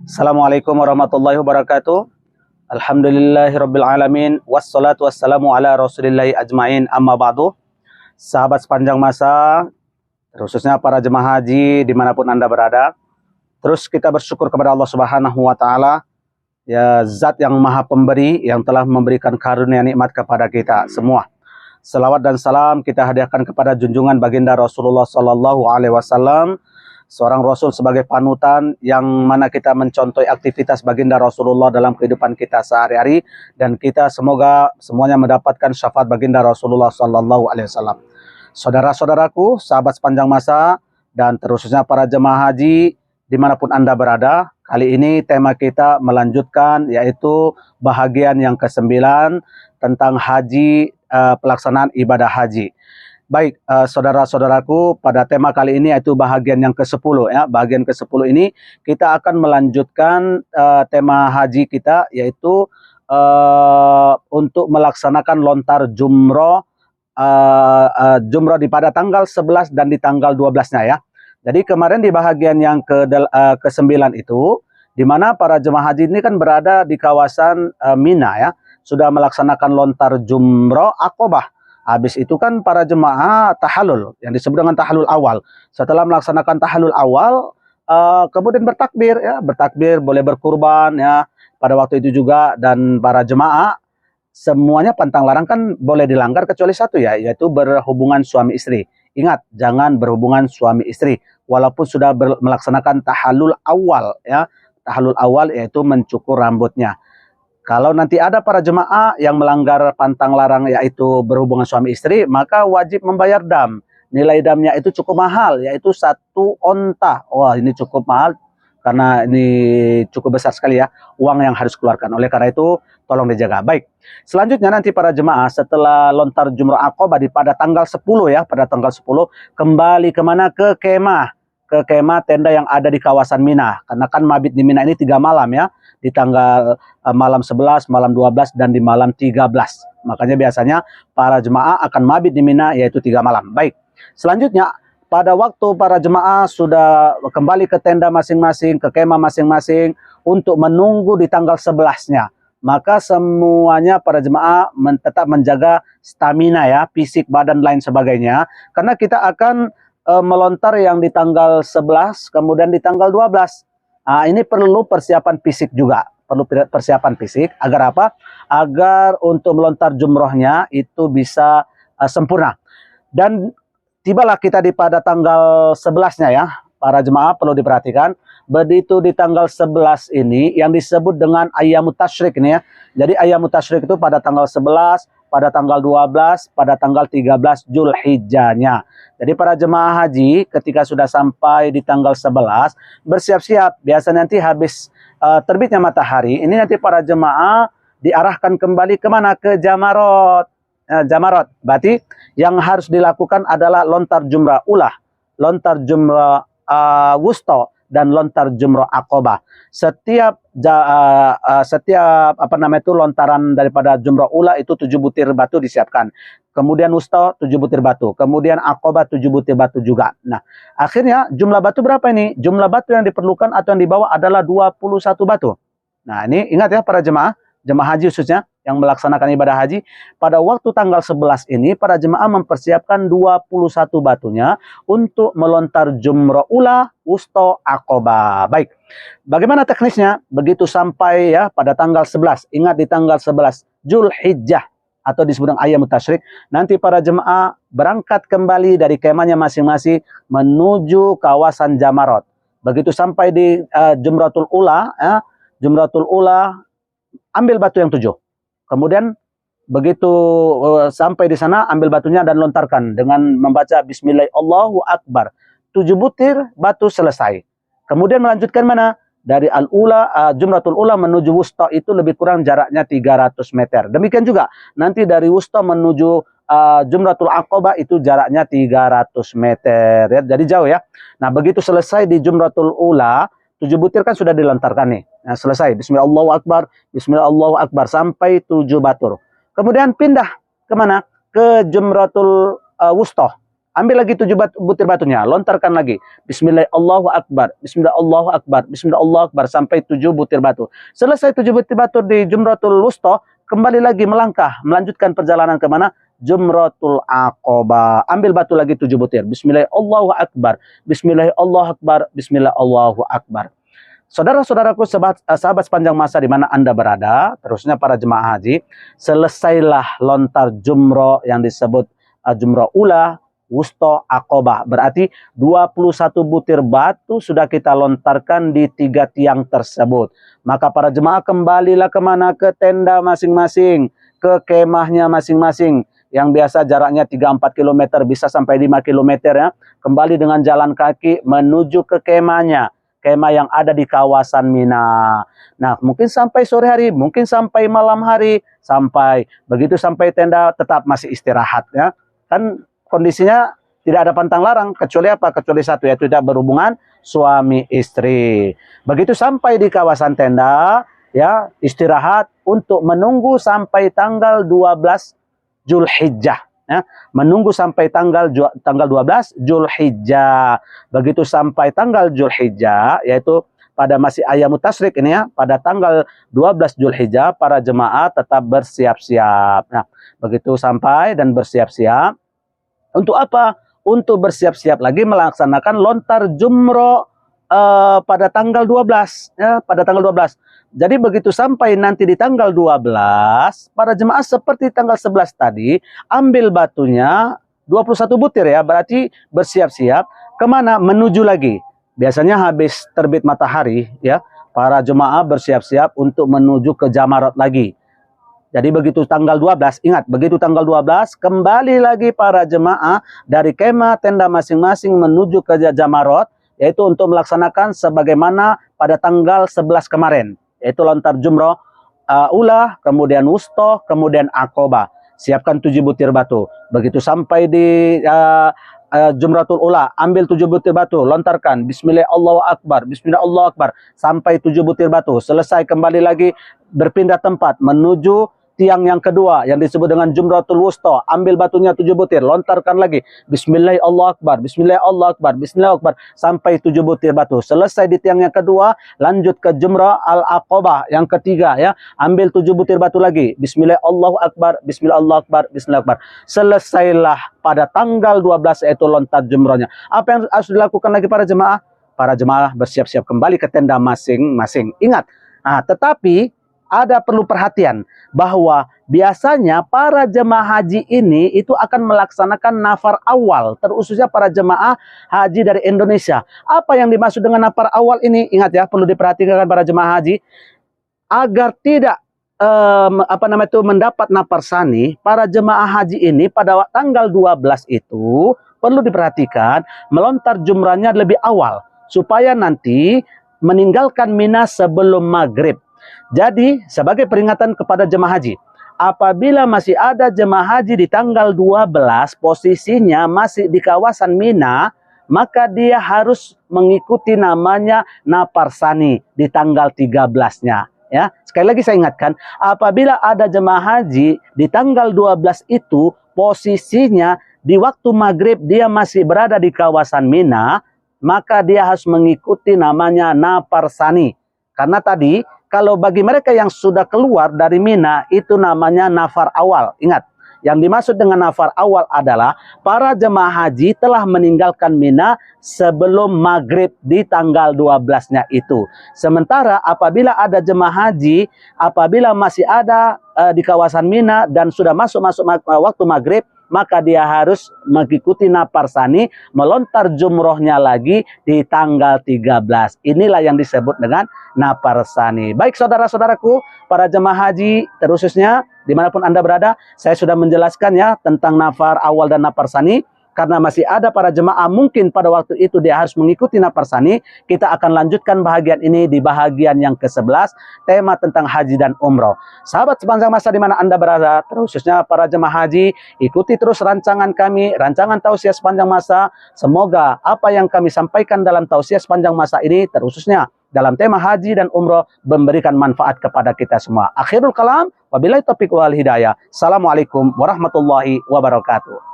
Assalamualaikum warahmatullahi wabarakatuh. Alhamdulillahirabbil alamin wassalatu wassalamu ala rasulillahi ajmain amma ba'du. Sahabat sepanjang masa, khususnya para jemaah haji dimanapun Anda berada, terus kita bersyukur kepada Allah Subhanahu wa taala, ya zat yang maha pemberi yang telah memberikan karunia nikmat kepada kita semua. Salawat dan salam kita hadiahkan kepada junjungan baginda Rasulullah sallallahu alaihi wasallam, seorang Rasul sebagai panutan yang mana kita mencontohi aktivitas baginda Rasulullah dalam kehidupan kita sehari-hari, dan kita semoga semuanya mendapatkan syafaat baginda Rasulullah Sallallahu Alaihi Wasallam. Saudara-saudaraku, sahabat sepanjang masa, dan terkhususnya para jemaah haji dimanapun Anda berada, kali ini tema kita melanjutkan yaitu bahagian yang ke-9 tentang haji, pelaksanaan ibadah haji. Baik, saudara-saudaraku, pada tema kali ini yaitu bahagian yang ke-10 ya. Bahagian ke-10 ini kita akan melanjutkan tema haji kita, yaitu untuk melaksanakan lontar jumroh, jumroh pada tanggal 11 dan di tanggal 12-nya ya. Jadi kemarin di bahagian yang ke-9 itu, di mana para jemaah haji ini kan berada di kawasan Mina ya, sudah melaksanakan lontar jumroh Aqobah. Habis itu kan para jemaah tahallul, yang disebut dengan tahallul awal. Setelah melaksanakan tahallul awal, kemudian bertakbir ya, bertakbir, boleh berkurban ya pada waktu itu juga. Dan para jemaah semuanya pantang larang kan boleh dilanggar kecuali satu ya, yaitu berhubungan suami istri. Ingat, jangan berhubungan suami istri walaupun sudah melaksanakan tahallul awal ya. Tahallul awal yaitu mencukur rambutnya. Kalau nanti ada para jemaah yang melanggar pantang larang yaitu berhubungan suami istri, maka wajib membayar dam. Nilai damnya itu cukup mahal, yaitu 1 onta. Wah, ini cukup mahal karena ini cukup besar sekali ya uang yang harus keluarkan. Oleh karena itu tolong dijaga. Baik, selanjutnya nanti para jemaah setelah lontar jumroh Aqobah pada tanggal 10 ya, pada tanggal 10 kembali kemana? Ke kemah. Ke kemah tenda yang ada di kawasan Mina. Karena kan mabit di Mina ini 3 malam ya. Di tanggal malam 11, malam 12, dan di malam 13. Makanya biasanya para jemaah akan mabit di Mina yaitu 3 malam. Baik, selanjutnya pada waktu para jemaah sudah kembali ke tenda masing-masing, ke kemah masing-masing untuk menunggu di tanggal 11-nya. Maka semuanya para jemaah tetap menjaga stamina ya, fisik, badan, lain sebagainya. Karena kita akan melontar yang di tanggal 11, kemudian di tanggal 12. Nah, ini perlu persiapan fisik juga. Perlu persiapan fisik agar apa? Agar untuk melontar jumrohnya itu bisa sempurna. Dan tibalah kita pada tanggal 11-nya ya. Para jemaah perlu diperhatikan. Begitu di tanggal 11 ini yang disebut dengan Ayyamut Tasyrik ini ya. Jadi Ayyamut Tasyrik itu pada tanggal 11, pada tanggal 12, pada tanggal 13 Zulhijjahnya. Jadi para jemaah haji ketika sudah sampai di tanggal 11, bersiap-siap. Biasa nanti habis terbitnya matahari, ini nanti para jemaah diarahkan kembali kemana? Ke Jamarot. Jamarot. Berarti yang harus dilakukan adalah lontar jumrah ulah, lontar jumrah wusta, dan lontar jumrah Aqobah. Setiap lontaran daripada jumrah ula itu 7 butir batu disiapkan. Kemudian wusta 7 butir batu. Kemudian Aqobah 7 butir batu juga. Nah, akhirnya jumlah batu berapa ini? Jumlah batu yang diperlukan atau yang dibawa adalah 21 batu. Nah, ini ingat ya para jemaah haji khususnya yang melaksanakan ibadah haji, pada waktu tanggal 11 ini para jemaah mempersiapkan 21 batunya untuk melontar jumrah ula, wusta, Aqobah. Baik, bagaimana teknisnya? Begitu sampai ya pada tanggal 11, ingat di tanggal 11 Zulhijjah atau disebut dengan Ayyamut Tasyrik, nanti para jemaah berangkat kembali dari kemahnya masing-masing menuju kawasan Jamarot. Begitu sampai di Jumratul Ula ya, Jumratul Ula, ambil batu yang 7. Kemudian begitu sampai di sana, ambil batunya dan lontarkan dengan membaca Bismillah Allahu Akbar. 7 butir batu selesai. Kemudian melanjutkan mana? Dari Jumratul Ula menuju wusta itu lebih kurang jaraknya 300 meter. Demikian juga nanti dari wusta menuju Jumratul Aqobah itu jaraknya 300 meter. Ya, jadi jauh ya. Nah, begitu selesai di Jumratul Ula, 7 butir kan sudah dilontarkan nih. Nah, selesai. Bismillah Allahu Akbar, Bismillah Allahu Akbar sampai 7 batur. Kemudian pindah kemana? Ke Jumratul Wusta. ambil lagi 7 butir batunya, lontarkan lagi. Bismillah Allahu Akbar, Bismillah Allahu Akbar, Bismillah Allahu Akbar sampai 7 butir batu. Selesai 7 butir batu di Jumratul Wusta, kembali lagi melangkah, melanjutkan perjalanan ke mana? Jumratul Aqabah. Ambil batu lagi 7 butir. Bismillah Allahu Akbar, Bismillah Allahu Akbar, Bismillah Allahu Akbar. Saudara-saudaraku, sahabat sepanjang masa di mana Anda berada, terusnya para jemaah haji, selesailah lontar jumroh yang disebut jumroh ula, wusta, aqabah. Berarti 21 butir batu sudah kita lontarkan di 3 tiang tersebut. Maka para jemaah kembalilah kemana? Ke tenda masing-masing, ke kemahnya masing-masing. Yang biasa jaraknya 3-4 km, bisa sampai 5 km ya. Kembali dengan jalan kaki menuju ke kemahnya. Kemah yang ada di kawasan Mina. Nah, mungkin sampai sore hari, mungkin sampai malam hari, begitu sampai tenda tetap masih istirahat ya. Kan kondisinya tidak ada pantang larang, kecuali apa? Kecuali satu, yaitu tidak berhubungan suami istri. Begitu sampai di kawasan tenda, ya, istirahat untuk menunggu sampai tanggal 12 Zulhijjah. Ya, menunggu sampai tanggal 12 Zulhijjah. Begitu sampai tanggal Zulhijjah, yaitu pada masih ayamut tasyrik ini ya, pada tanggal 12 Zulhijjah para jemaah tetap bersiap-siap. Nah, begitu sampai dan bersiap-siap untuk apa? Untuk bersiap-siap lagi melaksanakan lontar jumroh pada tanggal 12 ya, pada tanggal 12. Jadi begitu sampai nanti di tanggal 12, para jemaah seperti tanggal 11 tadi, ambil batunya 21 butir ya, berarti bersiap-siap kemana? Menuju lagi. Biasanya habis terbit matahari ya, para jemaah bersiap-siap untuk menuju ke Jamarat lagi. Jadi begitu tanggal 12, ingat, begitu tanggal 12, kembali lagi para jemaah dari kemah tenda masing-masing menuju ke Jamarat, yaitu untuk melaksanakan sebagaimana pada tanggal 11 kemarin. Yaitu lontar jumroh ulah, kemudian wusta, kemudian aqabah. Siapkan 7 butir batu. Begitu sampai di jumratul ula, ambil 7 butir batu, lontarkan. Bismillah Allahu Akbar, Bismillah Allahu Akbar. Sampai 7 butir batu. Selesai kembali lagi berpindah tempat menuju tiang yang kedua yang disebut dengan Jumratul Wusta. Ambil batunya 7 butir, lontarkan lagi. Bismillah Allahu Akbar, Bismillah Allahu Akbar, Bismillah Allahu Akbar sampai 7 butir batu. Selesai di tiang yang kedua, lanjut ke Jumrah Al-Aqabah yang ketiga ya. Ambil 7 butir batu lagi. Bismillah Allahu Akbar, Bismillah Allahu Akbar, Bismillah Allahu Akbar. Selesailah pada tanggal 12 yaitu lontar jumrahnya. Apa yang harus dilakukan lagi para jemaah? Para jemaah bersiap-siap kembali ke tenda masing-masing. Ingat, tetapi ada perlu perhatian bahwa biasanya para jemaah haji ini itu akan melaksanakan nafar awal, terususnya para jemaah haji dari Indonesia. Apa yang dimaksud dengan nafar awal ini? Ingat ya, perlu diperhatikan para jemaah haji agar tidak mendapat nafar sani. Para jemaah haji ini pada tanggal 12 itu perlu diperhatikan melontar jumrahnya lebih awal supaya nanti meninggalkan Mina sebelum maghrib. Jadi sebagai peringatan kepada jemaah haji, apabila masih ada jemaah haji di tanggal 12 posisinya masih di kawasan Mina, maka dia harus mengikuti namanya nafar sani di tanggal 13-nya. Ya, sekali lagi saya ingatkan, apabila ada jemaah haji di tanggal 12 itu posisinya di waktu maghrib dia masih berada di kawasan Mina, maka dia harus mengikuti namanya nafar sani. Karena tadi kalau bagi mereka yang sudah keluar dari Mina itu namanya nafar awal. Ingat, yang dimaksud dengan nafar awal adalah para jemaah haji telah meninggalkan Mina sebelum maghrib di tanggal 12-nya itu. Sementara apabila ada jemaah haji, apabila masih ada di kawasan Mina dan sudah masuk waktu maghrib, maka dia harus mengikuti nafar sani, melontar jumrohnya lagi di tanggal 13. Inilah yang disebut dengan nafar sani. Baik saudara-saudaraku, para jemaah haji terususnya dimanapun Anda berada, saya sudah menjelaskan ya tentang nafar awal dan nafar sani. Karena masih ada para jemaah mungkin pada waktu itu dia harus mengikuti nafar sani, kita akan lanjutkan bahagian ini di bahagian yang ke-11, tema tentang haji dan umroh. Sahabat sepanjang masa di mana Anda berada, khususnya para jemaah haji, ikuti terus rancangan kami, rancangan tausiah sepanjang masa. Semoga apa yang kami sampaikan dalam tausiah sepanjang masa ini, khususnya dalam tema haji dan umroh, memberikan manfaat kepada kita semua. Akhirul kalam, wabillahi taufiq wal hidayah. Assalamualaikum warahmatullahi wabarakatuh.